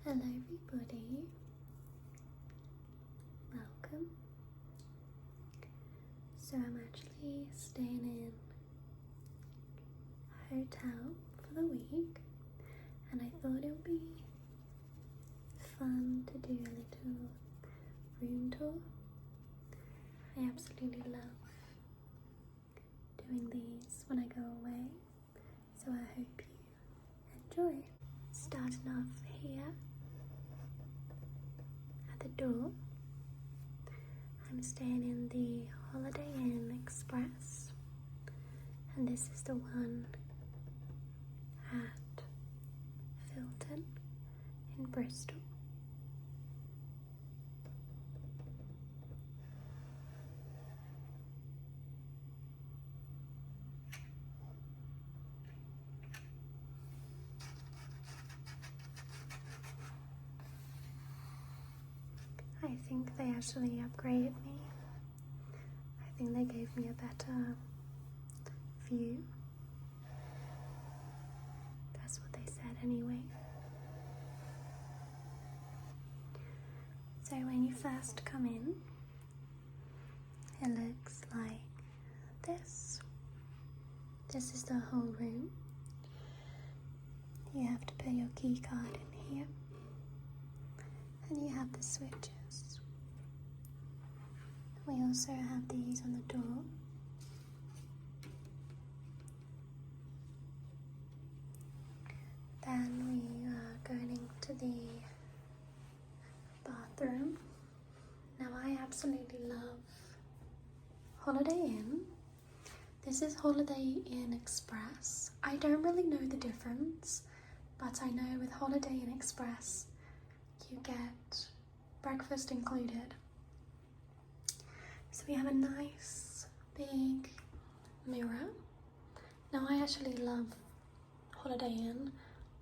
Hello everybody, welcome. So I'm actually staying in a hotel for the week, and I thought it would be fun to do a little room tour. I absolutely love doing these when I go away, so I hope you enjoy. Starting off here at the door, I'm staying in the Holiday Inn Express, and this is the one at Filton in Bristol. I think they actually upgraded me. I think they gave me a better view. That's what they said anyway. So when you first come in, it looks like this. This is the whole room. You have to put your key card in here. And you have the switches. We also have these on the door. Then we are going into the bathroom. Now I absolutely love Holiday Inn. This is Holiday Inn Express. I don't really know the difference, but I know with Holiday Inn Express you get breakfast included. So we have a nice big mirror. Now I actually love Holiday Inn.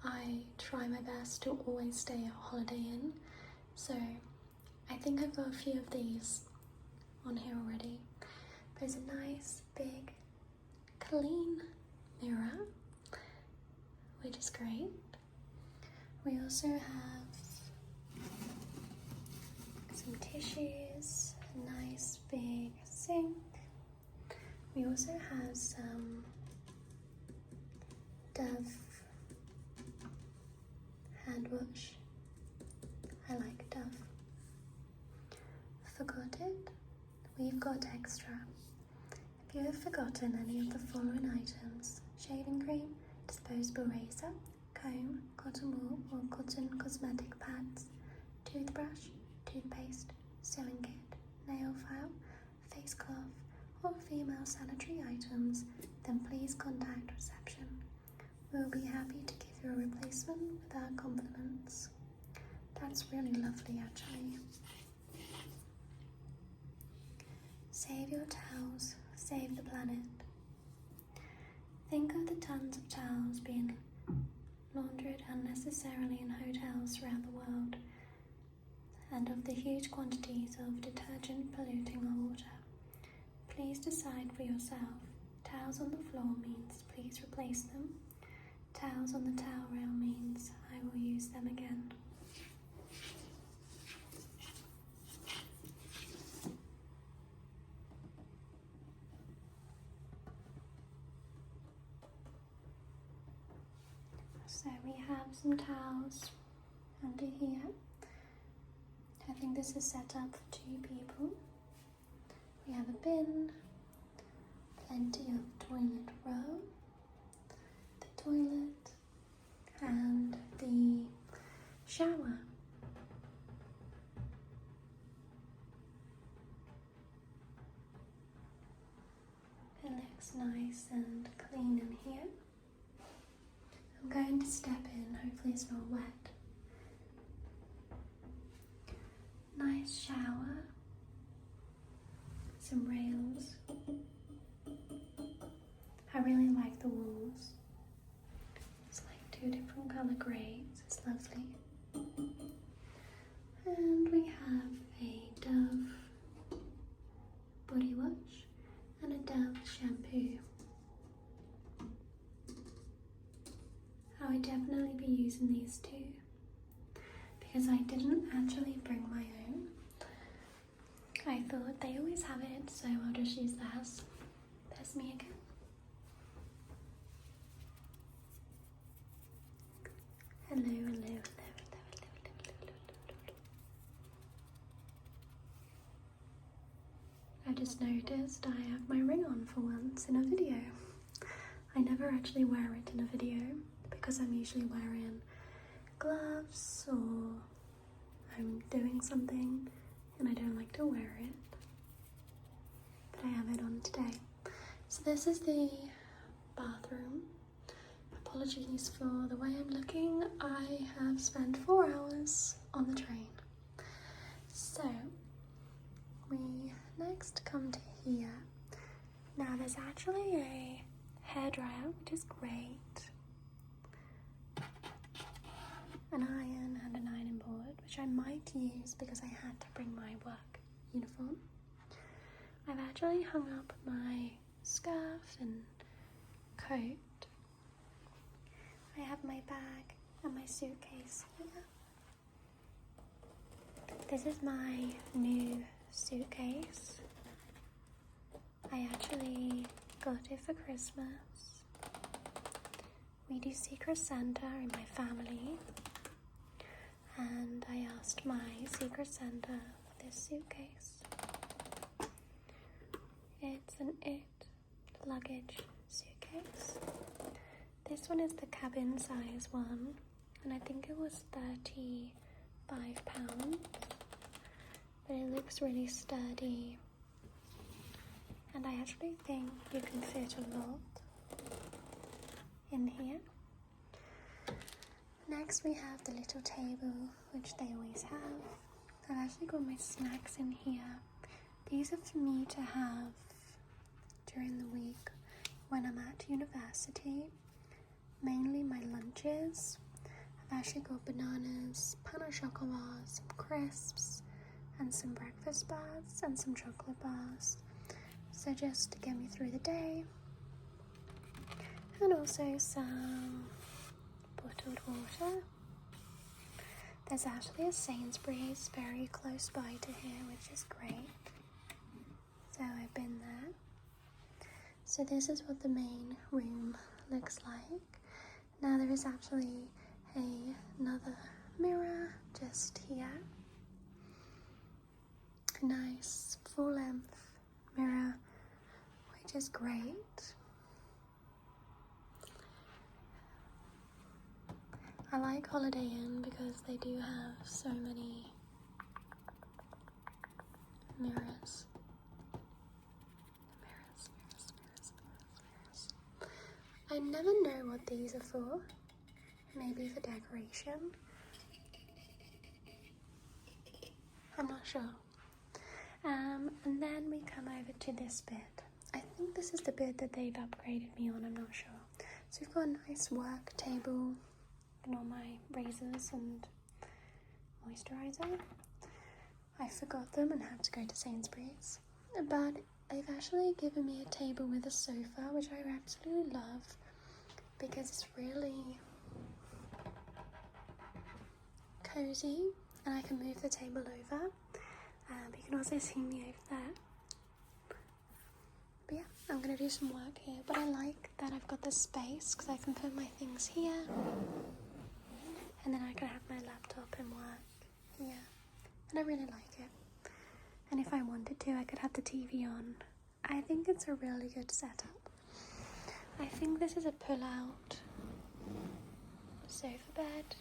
I try my best to always stay at Holiday Inn. So I think I've got a few of these on here already. There's a nice big clean mirror, which is great. We also have some tissues, a nice big sink. We also have some Dove hand wash. I like Dove. Forgot it? We've got extra. If you have forgotten any of the following items: shaving cream, disposable razor, comb, cotton wool or cotton cosmetic pads, toothbrush, toothpaste, sewing kit, nail file, face cloth, or female sanitary items, then please contact reception. We'll be happy to give you a replacement with our compliments. That's really lovely actually. Save your towels, save the planet. Think of the tons of towels being laundered unnecessarily in hotels throughout the world, and of the huge quantities of detergent polluting our water. Please decide for yourself. Towels on the floor means please replace them. Towels on the towel rail means I will use them again. So we have some towels under here. I think this is set up for 2 people. We have a bin, plenty of toilet roll, the toilet, and the shower. It looks nice and clean in here. I'm going to step in, hopefully it's not wet. Nice shower, some rails. I really like the walls. It's like 2 different colour grades, it's lovely. And we have a Dove body wash and a Dove shampoo. I would definitely be using these 2 because I didn't actually bring my own. I thought they always have it, so I'll just use theirs. There's me again. Hello, hello, hello, hello, hello, hello, hello, hello. I just noticed I have my ring on for once in a video. I never actually wear it in a video because I'm usually wearing gloves or I'm doing something and I don't like to wear it. But I have it on today. So this is the bathroom. Apologies for the way I'm looking. I have spent 4 hours on the train. So we next come to here. Now there's actually a hairdryer, which is great. An iron and an ironing board, which I might use because I had to bring my work uniform. I've actually hung up my scarf and coat. I have my bag and my suitcase here. This is my new suitcase. I actually got it for Christmas. We do Secret Santa in my family, and I asked my Secret Santa for this suitcase. It's an IT luggage suitcase. This one is the cabin size one, and I think it was £35, but it looks really sturdy, and I actually think you can fit a lot in here. Next we have the little table, which they always have. I've actually got my snacks in here. These are for me to have during the week when I'm at university. Mainly my lunches. I've actually got bananas, pain au chocolat, some crisps, and some breakfast bars, and some chocolate bars. So just to get me through the day. And also some bottled water. There's actually a Sainsbury's very close by to here, which is great. So I've been there. So this is what the main room looks like. Now there is actually another mirror just here. A nice full-length mirror, which is great. I like Holiday Inn because they do have so many mirrors. I never know what these are for. Maybe for decoration. I'm not sure. And then we come over to this bit. I think this is the bit that they've upgraded me on, I'm not sure. So we've got a nice work table and all my razors and moisturizer. I forgot them and had to go to Sainsbury's. But they've actually given me a table with a sofa, which I absolutely love because it's really cozy and I can move the table over. You can also see me over there. But yeah, I'm going to do some work here. But I like that I've got this space because I can put my things here. And then I can have my laptop and work here. And I really like it. And if I wanted to, I could have the TV on. I think it's a really good setup. I think this is a pull-out sofa bed.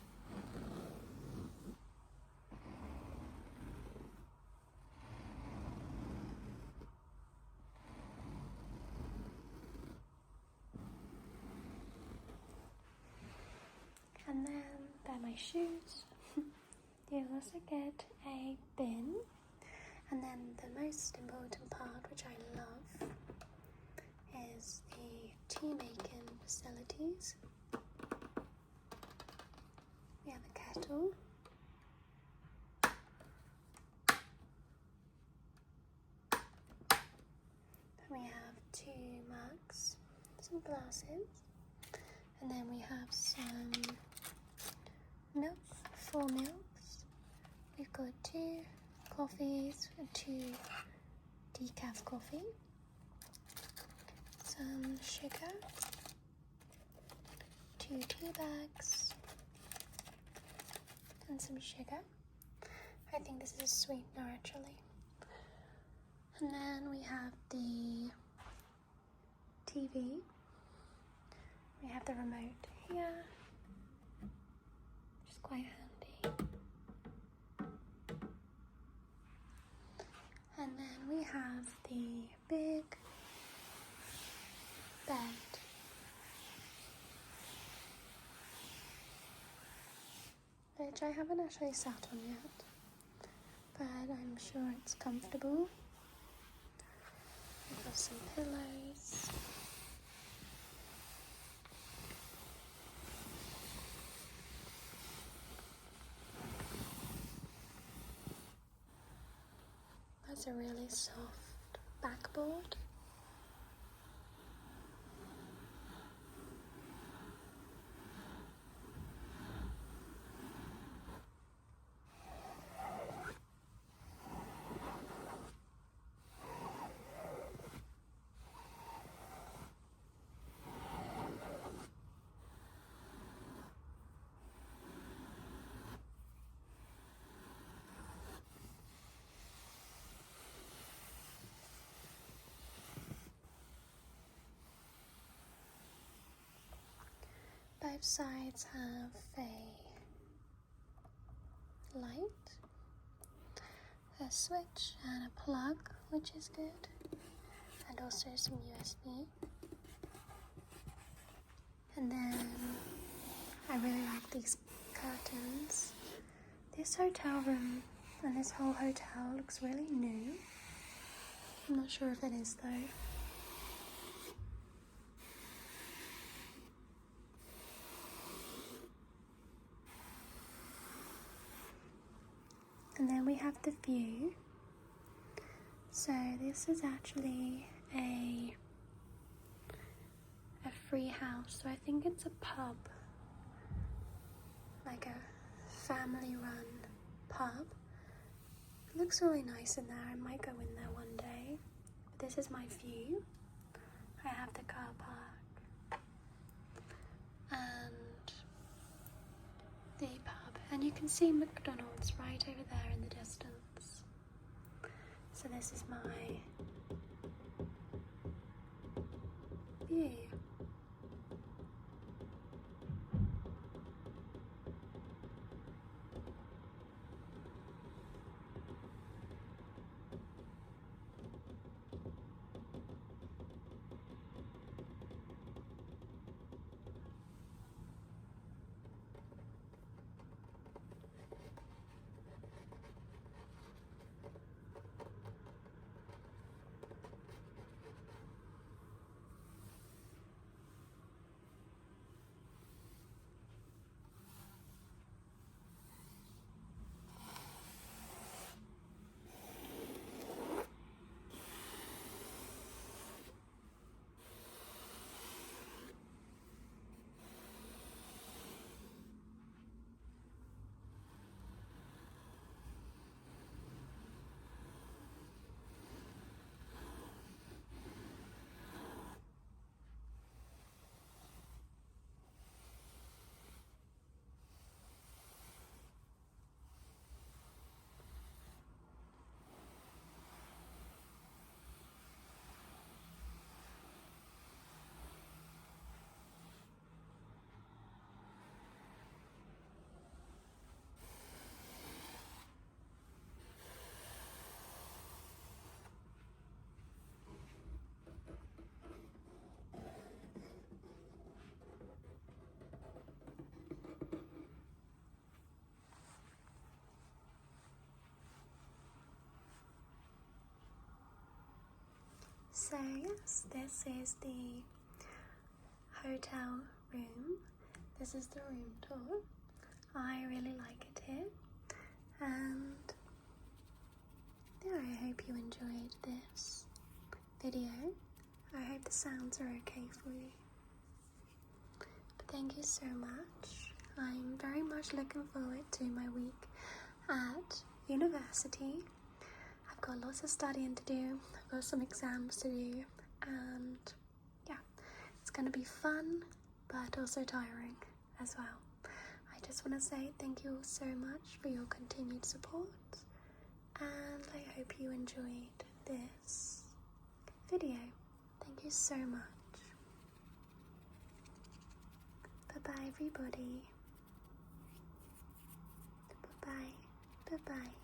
And then there are my shoes. You also get a bin. And then the most important part, which I love, is the tea making facilities. We have a kettle. We have 2 mugs, some glasses, and then we have some milk, 4 milks, 2 coffees, 2 decaf coffee, some sugar, 2 tea bags, and some sugar. I think this is a sweetener actually. And then we have the TV. We have the remote here, which is quite handy. And then we have the big bed. Which I haven't actually sat on yet, but I'm sure it's comfortable. We've got some pillows. That's a really soft backboard. Both sides have a light, a switch and a plug, which is good, and also some USB. And then I really like these curtains. This hotel room and this whole hotel looks really new. I'm not sure if it is though. And then we have the view. So this is actually a free house. So I think it's a pub, like a family run pub. It looks really nice in there. I might go in there one day. But this is my view. I have the car park and the pub, and you can see McDonald's right over there in the distance. So this is my view. So yes, this is the hotel room. This is the room tour. I really like it here, and yeah, I hope you enjoyed this video. I hope the sounds are okay for you. But thank you so much. I'm very much looking forward to my week at university. I've got lots of studying to do, I've got some exams to do, and yeah, it's going to be fun, but also tiring as well. I just want to say thank you all so much for your continued support, and I hope you enjoyed this video. Thank you so much. Bye bye everybody. Bye bye. Bye bye.